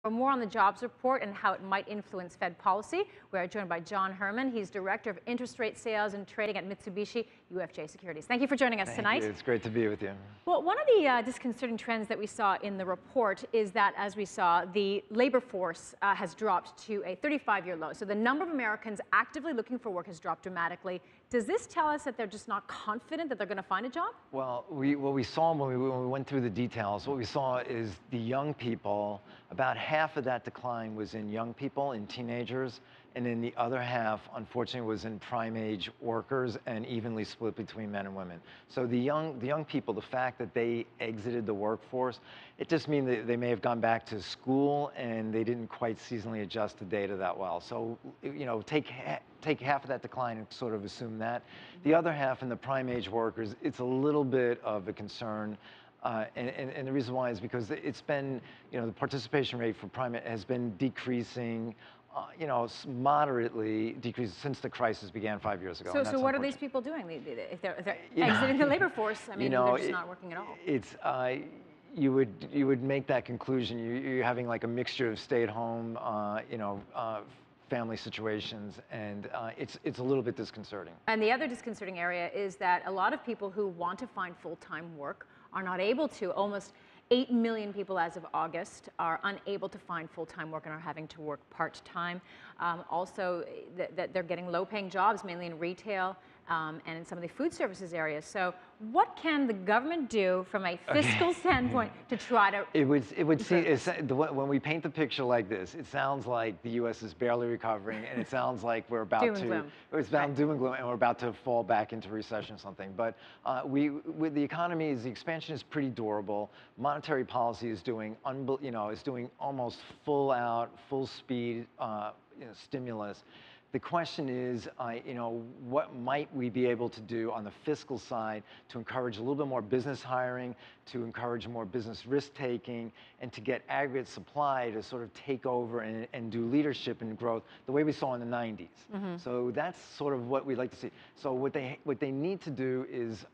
For more on the jobs report and how it might influence Fed policy, we are joined by John Herrmann. He's Director of Interest Rate Sales and Trading at Mitsubishi UFJ Securities. Thank you for joining us tonight. Thank you. It's great to be with you. Well, one of the disconcerting trends that we saw in the report is that, as we saw, the labor force has dropped to a 35-year low. So the number of Americans actively looking for work has dropped dramatically. Does this tell us that they're just not confident that they're going to find a job? Well, what we saw when we went through the details, what we saw is the young people, about half of that decline was in young people, in teenagers, and then the other half, unfortunately, was in prime age workers and evenly split between men and women. So the young people, the fact that they exited the workforce, it just means that they may have gone back to school and they didn't quite seasonally adjust the data that well. So, you know, take half of that decline and sort of assume that. The other half in the prime age workers, it's a little bit of a concern. And the reason why is because it's been, you know, the participation rate for prime has been decreasing, you know, moderately decreased since the crisis began 5 years ago. So what are these people doing? If they're exiting the labor force, I mean, they're just not working at all. It's, you would make that conclusion. You're having like a mixture of stay-at-home, you know, family situations, and it's a little bit disconcerting. And the other disconcerting area is that a lot of people who want to find full-time work are not able to. Almost 8 million people as of August are unable to find full-time work and are having to work part-time. Also, that they're getting low-paying jobs, mainly in retail and in some of the food services areas. So what can the government do from a fiscal standpoint to try to... It would seem, when we paint the picture like this, it sounds like the U.S. is barely recovering, and it sounds like we're about doom and gloom, and we're about to fall back into recession or something. But with the economy, the expansion is pretty durable. Monetary policy is doing, is doing almost full speed, stimulus. The question is, what might we be able to do on the fiscal side to encourage a little bit more business hiring, to encourage more business risk-taking, and to get aggregate supply to sort of take over and do leadership and growth the way we saw in the 90s. So that's sort of what we'd like to see. So what they need to do is,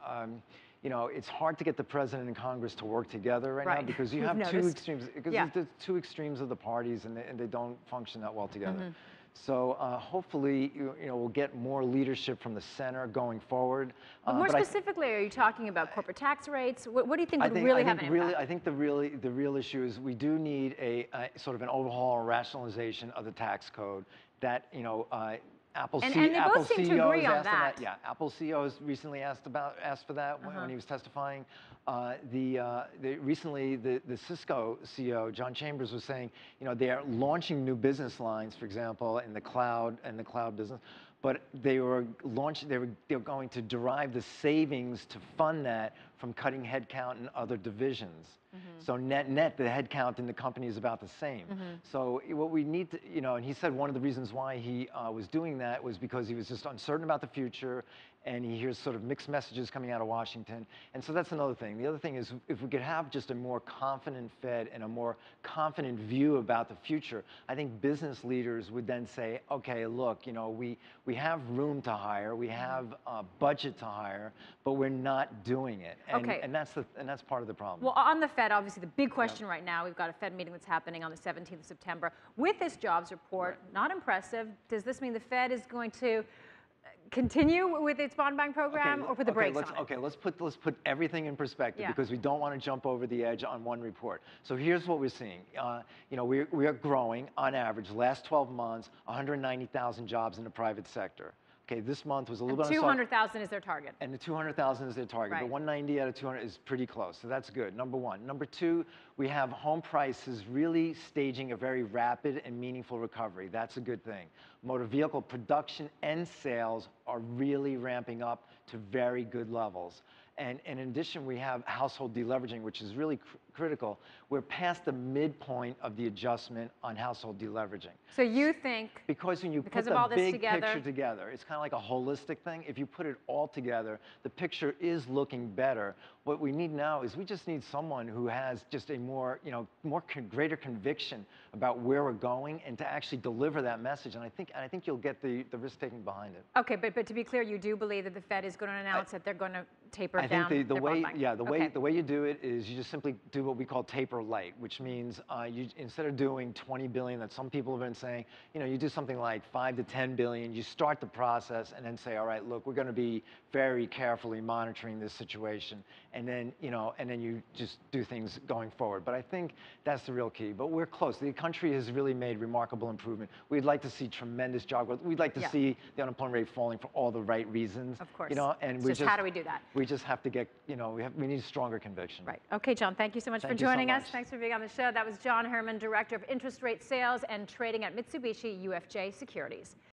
it's hard to get the president and Congress to work together right now because you have two extremes. Because there's two extremes of the parties, and they don't function that well together. So hopefully, we'll get more leadership from the center going forward. But more specifically, are you talking about corporate tax rates? What do you think would really have an impact? I think the real issue is we do need a sort of an overhaul or rationalization of the tax code that, Apple both seem to agree on that. Yeah, Apple CEO has recently asked for that when he was testifying. Recently, the Cisco CEO, John Chambers, was saying, they are launching new business lines, for example, in the cloud business. But they were going to derive the savings to fund that from cutting headcount in other divisions. So net, the headcount in the company is about the same. So what we need to, and he said one of the reasons why he was doing that was because he was just uncertain about the future, and he hears sort of mixed messages coming out of Washington. And so that's another thing. The other thing is, if we could have just a more confident Fed and a more confident view about the future, I think business leaders would then say, okay, look, we have room to hire, we have a budget to hire, but we're not doing it. And that's part of the problem. Well, on the Fed, obviously the big question right now, we've got a Fed meeting that's happening on the 17th of September. With this jobs report, not impressive, does this mean the Fed is going to continue with its bond buying program or put the brakes on it? Okay, let's put everything in perspective because we don't want to jump over the edge on one report. So here's what we're seeing. We are growing on average, last 12 months, 190,000 jobs in the private sector. Okay, this month was a little bit... 200,000 is their target. And the 200,000 is their target. But 190 out of 200 is pretty close, so that's good, number one. Number two, we have home prices really staging a very rapid and meaningful recovery. That's a good thing. Motor vehicle production and sales are really ramping up to very good levels. And in addition, we have household deleveraging, which is really critical. We're past the midpoint of the adjustment on household deleveraging. So you think, because when you put the big picture together, it's kind of like a holistic thing. If you put it all together, the picture is looking better. What we need now is we just need someone who has just a more, greater conviction about where we're going and to actually deliver that message. And I think you'll get the risk taking behind it. Okay, but to be clear, you do believe that the Fed is going to announce that they're going to taper I down? think the way, bond yeah, okay. the way you do it is you just simply do what we call taper light, which means you, instead of doing 20 billion that some people have been saying, you know, you do something like 5 to 10 billion. You start the process and then say, all right, look, we're going to be very carefully monitoring this situation, and then you just do things going forward. But I think that's the real key. But we're close. The country has really made remarkable improvement. We'd like to see tremendous job growth. We'd like to see the unemployment rate falling for all the right reasons. Of course. You know, and it's just how do we do that? We just have to get, we need stronger conviction. Right. Okay, John, thank you so much for joining us. Thanks for being on the show. That was John Herrmann, Director of Interest Rate Sales and Trading at Mitsubishi UFJ Securities.